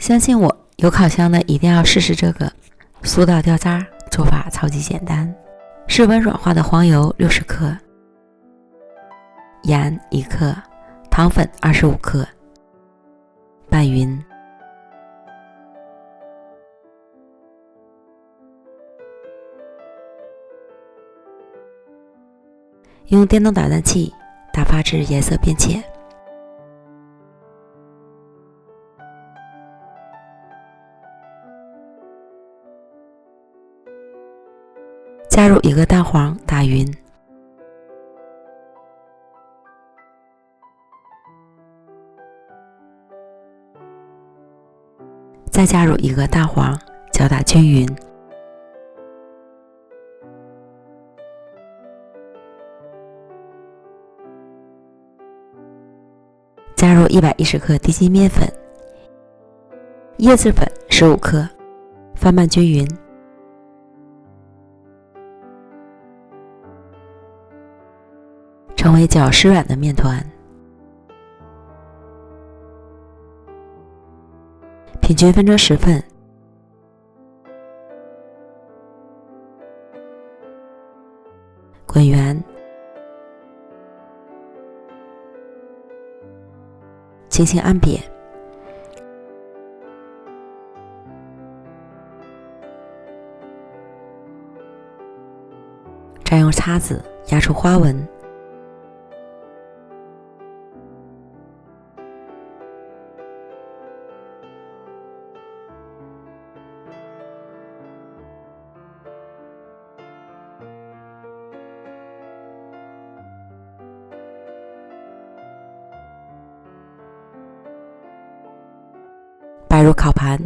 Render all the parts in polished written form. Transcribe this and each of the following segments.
相信我，有烤箱的一定要试试这个苏打掉渣，做法超级简单。室温软化的黄油60克，盐1克，糖粉25克，拌匀。用电动打蛋器打发至颜色变浅。加入1个蛋黄，打匀。再加入1个蛋黄，搅打均匀。加入110克低筋面粉，椰子粉15克，翻拌均匀。成为较湿软的面团，平均分成10份，滚圆，轻轻按扁，再用叉子压出花纹。摆入烤盘，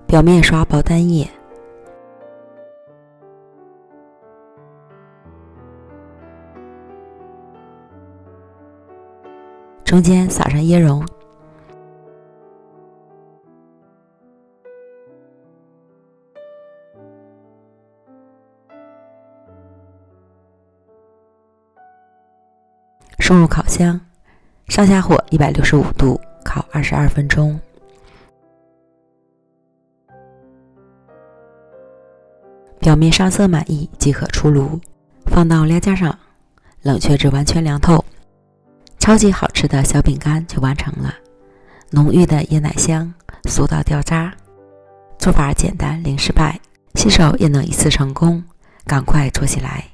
表面刷薄蛋液，中间撒上椰蓉，送入烤箱。上下火165度烤22分钟。表面上色满意即可出炉，放到晾架上冷却至完全凉透。超级好吃的小饼干就完成了，浓郁的椰奶香，酥到掉渣。做法简单零失败，新手也能一次成功，赶快做起来。